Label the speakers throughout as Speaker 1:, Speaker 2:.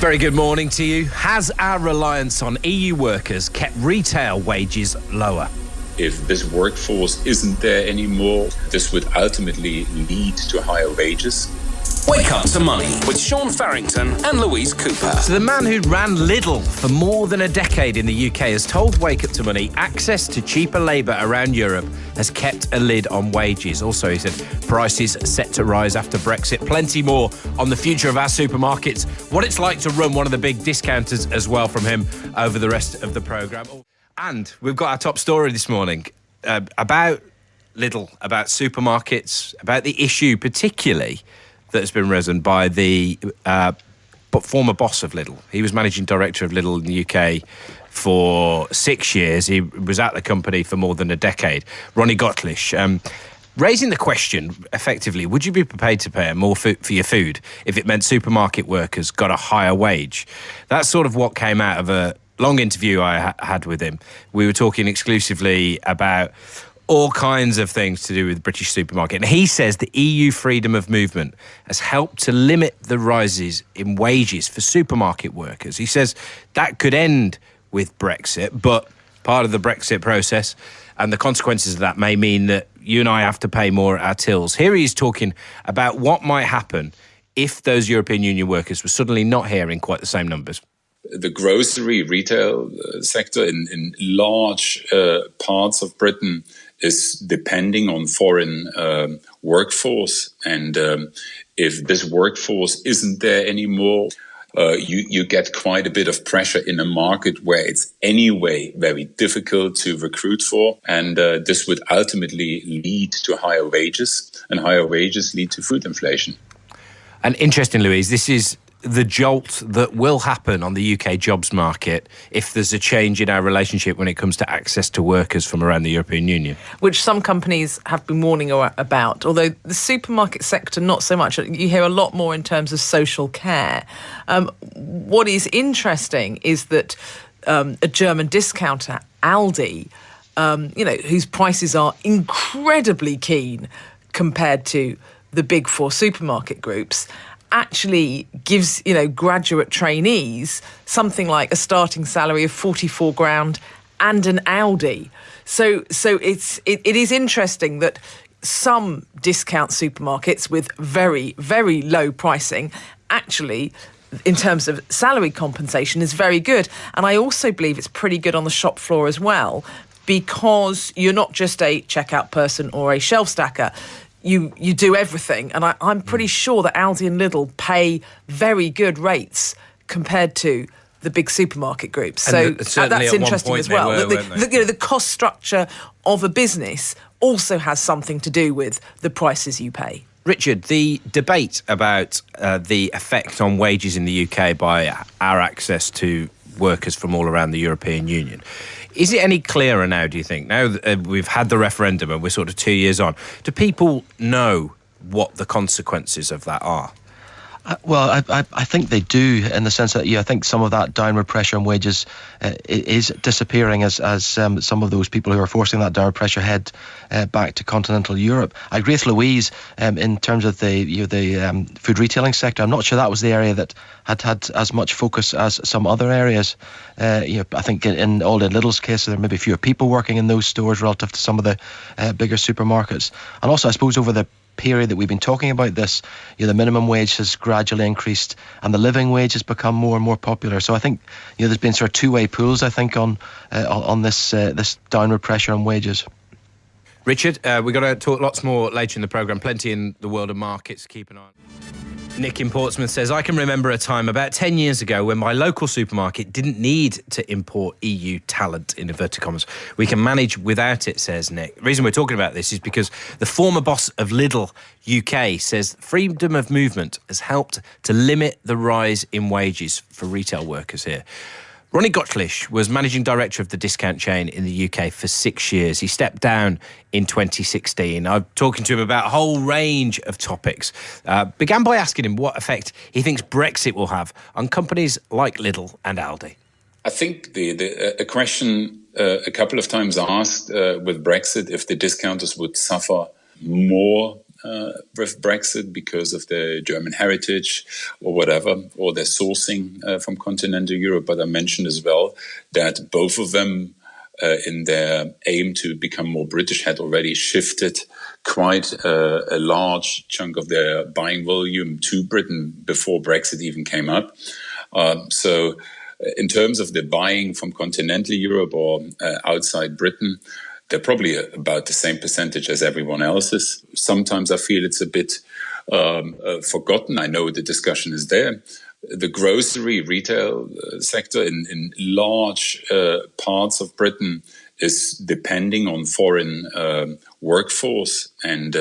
Speaker 1: Very good morning to you. Has our reliance on EU workers kept retail wages lower?
Speaker 2: If this workforce isn't there anymore, this would ultimately lead to higher wages.
Speaker 3: Wake Up to Money with Sean Farrington and Louise Cooper.
Speaker 1: So the man who ran Lidl for more than a decade in the UK has told Wake Up to Money access to cheaper labour around Europe has kept a lid on wages. Also, he said, prices set to rise after Brexit. Plenty more on the future of our supermarkets, what it's like to run one of the big discounters as well from him over the rest of the programme. And we've got our top story this morning about Lidl, about supermarkets, about the issue particularly that has been risen by the former boss of Lidl. He was managing director of Lidl in the UK for 6 years. He was at the company for more than a decade. Ronnie Gottlisch, raising the question, effectively, would you be prepared to pay more for your food if it meant supermarket workers got a higher wage? That's sort of what came out of a long interview I had with him. We were talking exclusively about all kinds of things to do with the British supermarket. And he says the EU freedom of movement has helped to limit the rises in wages for supermarket workers. He says that could end with Brexit, but part of the Brexit process and the consequences of that may mean that you and I have to pay more at our tills. Here he is talking about what might happen if those European Union workers were suddenly not here in quite the same numbers.
Speaker 2: The grocery retail sector in large parts of Britain is depending on foreign workforce. And if this workforce isn't there anymore, you get quite a bit of pressure in a market where it's anyway very difficult to recruit for. And this would ultimately lead to higher wages, and higher wages lead to food inflation.
Speaker 1: And interesting, Louise, this is the jolt that will happen on the UK jobs market if there's a change in our relationship when it comes to access to workers from around the European Union.
Speaker 4: Which some companies have been warning about, although the supermarket sector, not so much. You hear a lot more in terms of social care. What is interesting is that a German discounter, Aldi, whose prices are incredibly keen compared to the big four supermarket groups, actually gives, graduate trainees something like a starting salary of 44 grand and an Audi. So it is interesting that some discount supermarkets with very, very low pricing actually, in terms of salary compensation, is very good. And I also believe it's pretty good on the shop floor as well, because you're not just a checkout person or a shelf stacker. You do everything, and I'm pretty sure that Aldi and Lidl pay very good rates compared to the big supermarket groups. So that's interesting as well. The cost structure of a business also has something to do with the prices you pay.
Speaker 1: Richard, the debate about the effect on wages in the UK by our access to workers from all around the European Union, is it any clearer now, do you think? Now that we've had the referendum and we're sort of 2 years on, do people know what the consequences of that are?
Speaker 5: Well, I think they do, in the sense that I think some of that downward pressure on wages is disappearing as some of those people who are forcing that downward pressure head back to continental Europe. I agree with Louise in terms of the food retailing sector. I'm not sure that was the area that had as much focus as some other areas. I think in Aldi and Lidl's case, there may be fewer people working in those stores relative to some of the bigger supermarkets. And also, I suppose, over the period that we've been talking about this, the minimum wage has gradually increased and the living wage has become more and more popular. So I think there's been sort of two-way pools, I think, on this downward pressure on wages.
Speaker 1: Richard, we're going to talk lots more later in the programme. Plenty in the world of markets. Keep an eye on. Nick in Portsmouth says, I can remember a time about 10 years ago when my local supermarket didn't need to import EU talent, in inverted commas. We can manage without it, says Nick. The reason we're talking about this is because the former boss of Lidl UK says freedom of movement has helped to limit the rise in wages for retail workers here. Ronnie Gottlisch was managing director of the discount chain in the UK for 6 years. He stepped down in 2016. I'm talking to him about a whole range of topics. Began by asking him what effect he thinks Brexit will have on companies like Lidl and Aldi.
Speaker 2: I think a question a couple of times asked with Brexit if the discounters would suffer more with Brexit because of their German heritage or whatever, or their sourcing from continental Europe. But I mentioned as well that both of them, in their aim to become more British, had already shifted quite a large chunk of their buying volume to Britain before Brexit even came up. So in terms of the buying from continental Europe or outside Britain, they're probably about the same percentage as everyone else's. Sometimes I feel it's a bit forgotten. I know the discussion is there. The grocery retail sector in large parts of Britain is depending on foreign workforce. And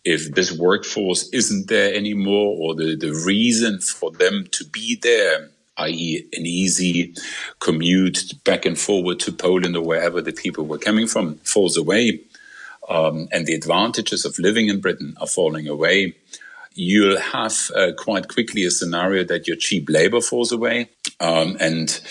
Speaker 2: if this workforce isn't there anymore, or the reason for them to be there, i.e. an easy commute back and forward to Poland or wherever the people were coming from, falls away, and the advantages of living in Britain are falling away, you'll have quite quickly a scenario that your cheap labor falls away, and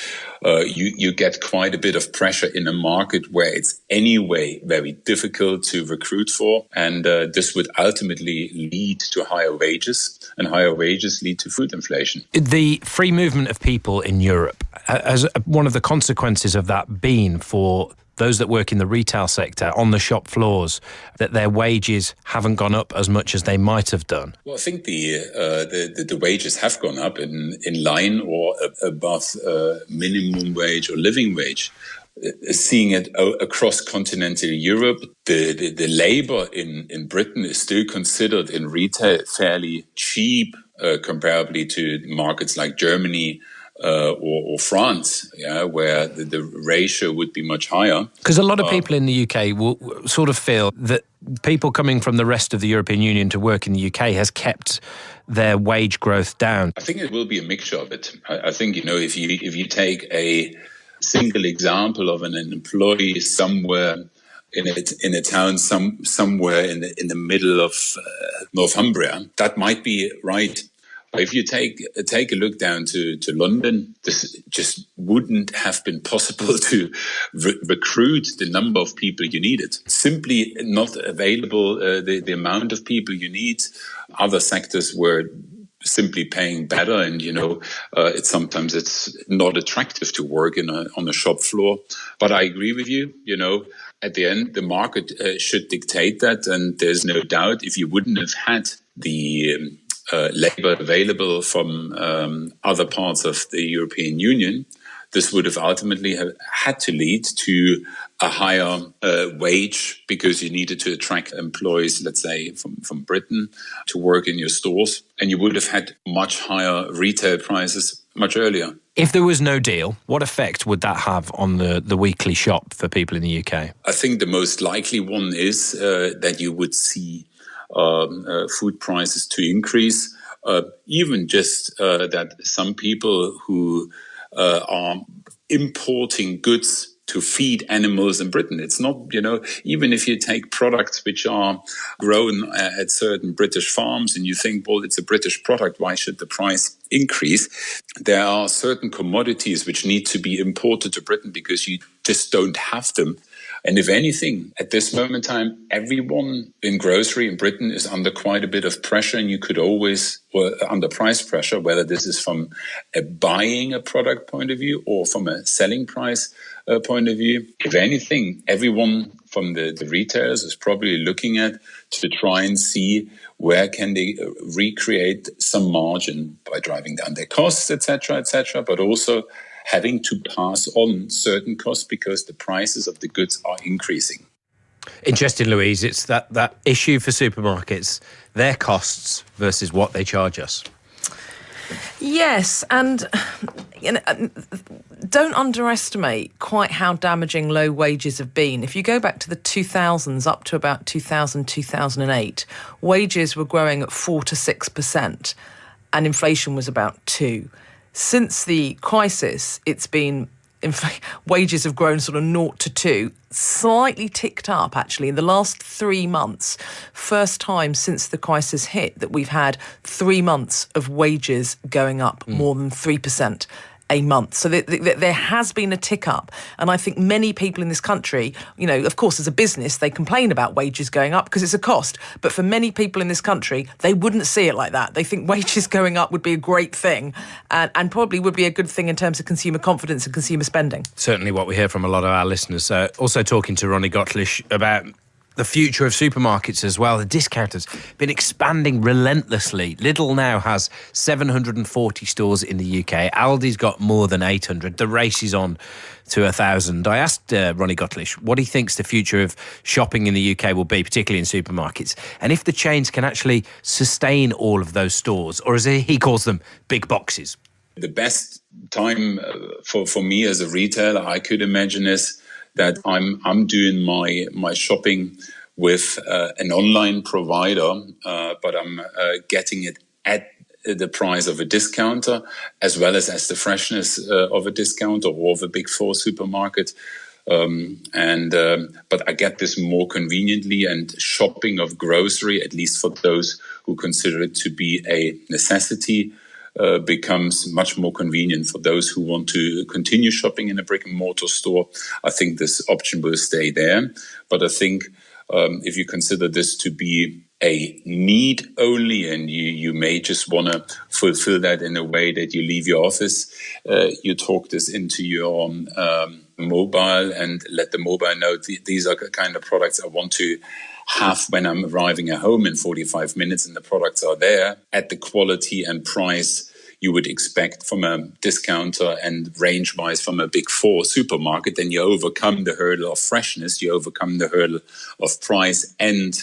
Speaker 2: you get quite a bit of pressure in a market where it's anyway very difficult to recruit for. And this would ultimately lead to higher wages, and higher wages lead to food inflation.
Speaker 1: The free movement of people in Europe, as one of the consequences of that been for those that work in the retail sector on the shop floors, that their wages haven't gone up as much as they might have done?
Speaker 2: Well, I think the wages have gone up in line or above minimum wage or living wage. Seeing it across continental Europe, the labor in Britain is still considered in retail fairly cheap, comparably to markets like Germany, or France, where the ratio would be much higher.
Speaker 1: Because a lot of people in the UK will sort of feel that people coming from the rest of the European Union to work in the UK has kept their wage growth down.
Speaker 2: I think it will be a mixture of it. I think, if you take a single example of an employee somewhere in a town somewhere in the middle of Northumbria, that might be right. If you take a look down to London, this just wouldn't have been possible to recruit the number of people you needed. Simply not available, the amount of people you need. Other sectors were simply paying better, and sometimes it's not attractive to work on a shop floor. But I agree with you. At the end, the market should dictate that, and there's no doubt if you wouldn't have had the labor available from other parts of the European Union, this would have ultimately had to lead to a higher wage, because you needed to attract employees, let's say, from Britain to work in your stores. And you would have had much higher retail prices much earlier.
Speaker 1: If there was no deal, what effect would that have on the weekly shop for people in the UK?
Speaker 2: I think the most likely one is that you would see food prices to increase, even just that some people who are importing goods to feed animals in Britain. It's not, even if you take products which are grown at certain British farms and you think, well, it's a British product, why should the price increase? There are certain commodities which need to be imported to Britain because you just don't have them. And if anything, at this moment in time, everyone in grocery in Britain is under quite a bit of pressure, and you could always, under price pressure, whether this is from a buying a product point of view or from a selling price point of view. If anything, everyone from the retailers is probably looking at to try and see where can they recreate some margin by driving down their costs, etc., but also having to pass on certain costs because the prices of the goods are increasing.
Speaker 1: Interesting, Louise. It's that issue for supermarkets, their costs versus what they charge us.
Speaker 4: Yes, and don't underestimate quite how damaging low wages have been. If you go back to the 2000s, up to about 2000, 2008, wages were growing at 4 to 6%, and inflation was about 2%. Since the crisis, it's been wages have grown sort of 0 to 2, slightly ticked up actually in the last 3 months. First time since the crisis hit that we've had 3 months of wages going up more than 3%. a month. So there has been a tick up. And I think many people in this country, of course, as a business, they complain about wages going up because it's a cost. But for many people in this country, they wouldn't see it like that. They think wages going up would be a great thing and probably would be a good thing in terms of consumer confidence and consumer spending.
Speaker 1: Certainly what we hear from a lot of our listeners. Also talking to Ronnie Gottlieb about the future of supermarkets as well. The discounters been expanding relentlessly. Lidl now has 740 stores in the UK. Aldi's got more than 800. The race is on to 1,000. I asked Ronnie Gottlieb what he thinks the future of shopping in the UK will be, particularly in supermarkets, and if the chains can actually sustain all of those stores, or as he calls them, big boxes.
Speaker 2: The best time for me as a retailer I could imagine is that I'm doing my shopping with an online provider, but I'm getting it at the price of a discounter, as well as the freshness of a discounter or of a big four supermarket. But I get this more conveniently, and shopping of grocery, at least for those who consider it to be a necessity, becomes much more convenient for those who want to continue shopping in a brick and mortar store. I think this option will stay there. But I think if you consider this to be a need only, and you may just want to fulfill that in a way that you leave your office, you talk this into your mobile and let the mobile know these are the kind of products I want to have when I'm arriving at home in 45 minutes, and the products are there at the quality and price you would expect from a discounter and range-wise from a big four supermarket. Then you overcome the hurdle of freshness, you overcome the hurdle of price, and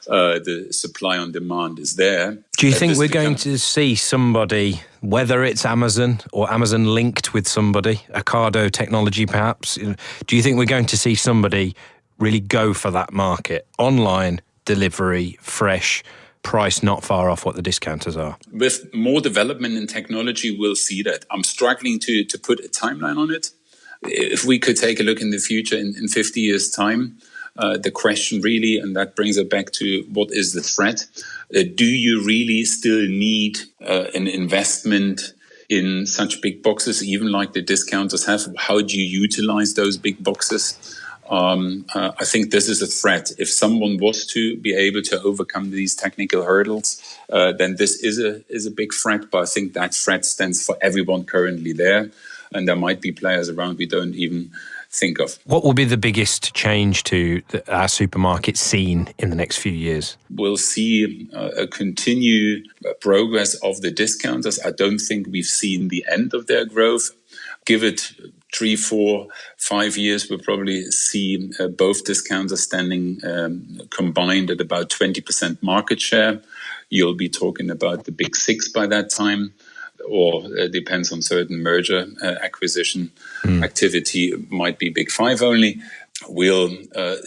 Speaker 2: the supply on demand is there.
Speaker 1: Do you think we're going to see somebody, whether it's Amazon or Amazon linked with somebody, Ocado technology perhaps, do you think we're going to see somebody really go for that market? Online, delivery, fresh, price not far off what the discounters are.
Speaker 2: With more development in technology, we'll see that. I'm struggling to put a timeline on it. If we could take a look in the future in 50 years' time, the question really, and that brings it back to what is the threat? Do you really still need an investment in such big boxes, even like the discounters have? How do you utilize those big boxes? I think this is a threat. If someone was to be able to overcome these technical hurdles, then this is a big threat. But I think that threat stands for everyone currently there. And there might be players around we don't even think of.
Speaker 1: What will be the biggest change to our supermarket scene in the next few years?
Speaker 2: We'll see a continued progress of the discounters. I don't think we've seen the end of their growth. Give it 3, 4, 5 years, we'll probably see both discounters standing combined at about 20% market share. You'll be talking about the big six by that time, or it depends on certain merger acquisition activity, might be big five only. We'll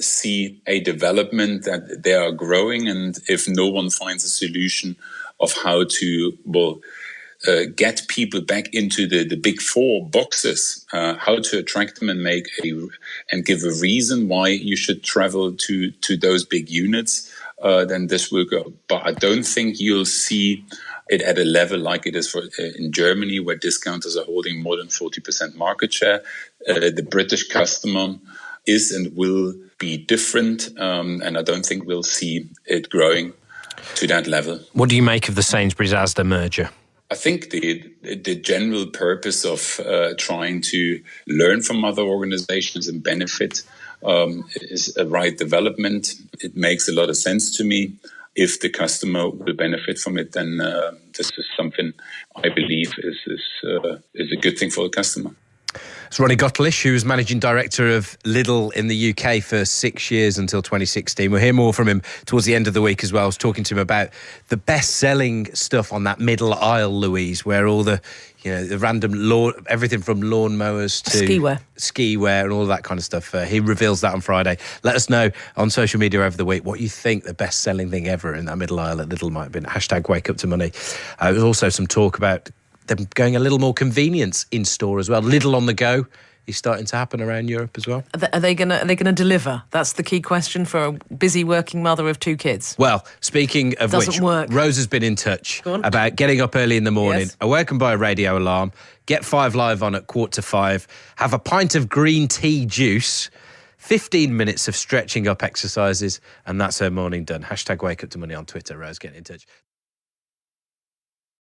Speaker 2: see a development that they are growing, and if no one finds a solution of how to, get people back into the big four boxes, how to attract them and give a reason why you should travel to those big units, then this will go. But I don't think you'll see it at a level like it is in Germany, where discounters are holding more than 40% market share. The British customer is and will be different, and I don't think we'll see it growing to that level.
Speaker 1: What do you make of the Sainsbury's-Asda merger?
Speaker 2: I think the general purpose of trying to learn from other organizations and benefit is a right development. It makes a lot of sense to me. If the customer will benefit from it, then this is something I believe is a good thing for the customer.
Speaker 1: It's Ronnie Gottlieb, who was Managing Director of Lidl in the UK for 6 years until 2016. We'll hear more from him towards the end of the week as well. I was talking to him about the best-selling stuff on that middle aisle, Louise, where all the random everything from lawnmowers to ski-wear and all that kind of stuff. He reveals that on Friday. Let us know on social media over the week what you think the best-selling thing ever in that middle aisle at Lidl might have been. #WakeUpToMoney. There was also some talk about them going a little more convenience in store as well. Lidl on the go is starting to happen around Europe as well.
Speaker 4: Are they gonna deliver? That's the key question for a busy working mother of 2 kids.
Speaker 1: Well, speaking of
Speaker 4: Doesn't
Speaker 1: which,
Speaker 4: work.
Speaker 1: Rose has been in touch about getting up early in the morning,
Speaker 4: Yes.
Speaker 1: awakened by a radio alarm, get 5 Live on at 4:45, have a pint of green tea juice, 15 minutes of stretching up exercises, and that's her morning done. #WakeUpToMoney on Twitter. Rose, get in touch.